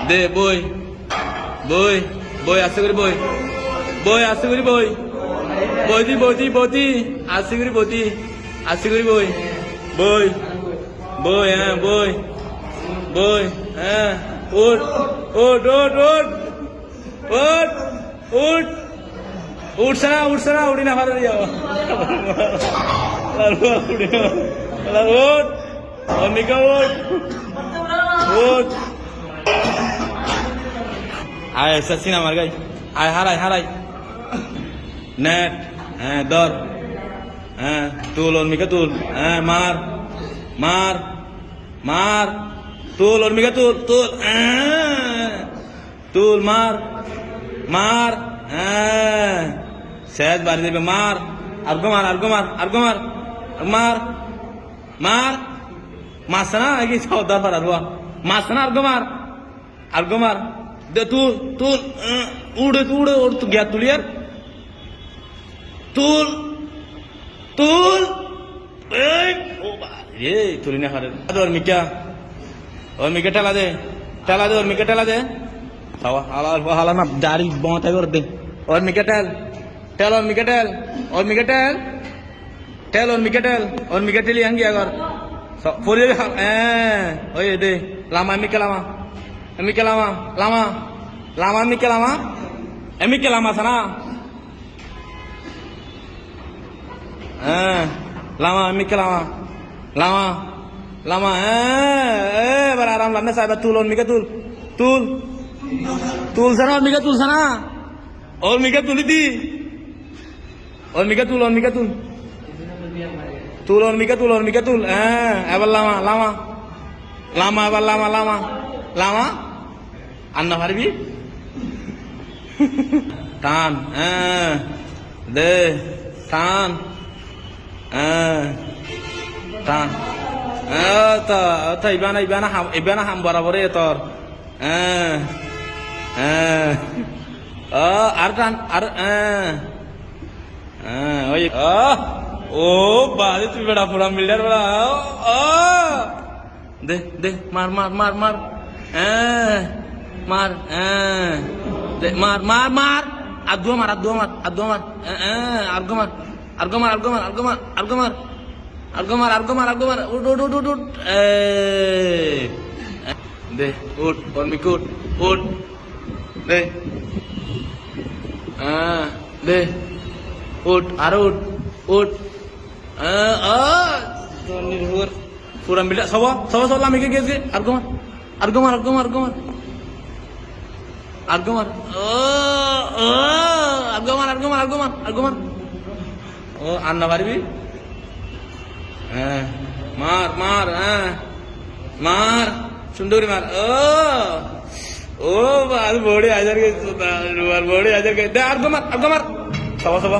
দে বই বই বই আস্তে করে বই বই আস্তে করে বই বইতি বইতি বইতি আস্তে করে বইতি আস্তে করে বই বই বই হ্যাঁ বই বই হ্যাঁ উঠ উঠ উঠ উঠ উঠ উঠ উঠছে না উঠি না ভালো যাও উঠ অনিকা উঠ উঠ আয় সচিন আমার গাই আয় হারাই নেট হ্যাঁ ধর হ্যাঁ তুল অর্মিকা তুল হ্যাঁ মার মার মার তুল অর্মিকা তুল তুল তুল মার মার হ্যাঁ শেষ বাড়ি দেবে মার আর্গো মার আর্গো মার আর্গো মার মার মার মাস না কি সৌদার পার আরুয়া মাস না আর্গো মার দে তুল তুল উড়ে উড়ে ওর তো গিয়া তুলি আর তুল তুল রে তুলি না হারে অর্মিকা ঠেলা দে অর্মিকা ঠেলা দে হালা না দাড়ি বাঁধা করে দে অর্মিকা ঠেল ঠেল অর্মিকা ঠেল অর্মিকা ঠেল ঠেল অর্মিকা ঠেল অর্মিকা ঠেলি আঙ্গি আগর পরে হ্যাঁ ওই দে লামা এমিকে লামা এমিকে লামা লামা লামা এমিকে লামা সানা হ্যাঁ লামা এমিকে লামা লামা লামা হ্যাঁ এবার আরাম লামনে সাহেব তুল অর্মিকা তুল তুল তুল সানা অর্মিকা তুল সানা অর্মিকা তুলি দি অর্মিকা তুল তুল অর্মিকা তুল হ্যাঁ এবার লামা লামা লামা এবার লামা লামা লামা আন্না পারবি টান হ্যাঁ দে টান হ্যাঁ টান ইবানা হাম বরাবরে তোর হ্যাঁ হ্যাঁ আর টান আর হ্যাঁ ওই ও বাদে তুই বেড়া পুরা মিল্ডার বেড়া দে দে মার মার মার মার হ্যাঁ মার হ্যাঁ দে মার মার মার আদুয়া মার আর্গো মার উঠ উঠ উঠ উঠ উঠ দে উঠ অর্মিকা উঠ দে দে উঠ আরো উঠ পুরা মিলা সব লামিকে গেছে আর্গো মার ও আন্না পারবি হ্যাঁ মার মার হ্যাঁ মার সুন্দরী মার ও বাল বড়ি হাজার গেছে বড়ি হাজার গেছে দে আর্গো মার সবা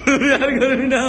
Nuriar Garvina.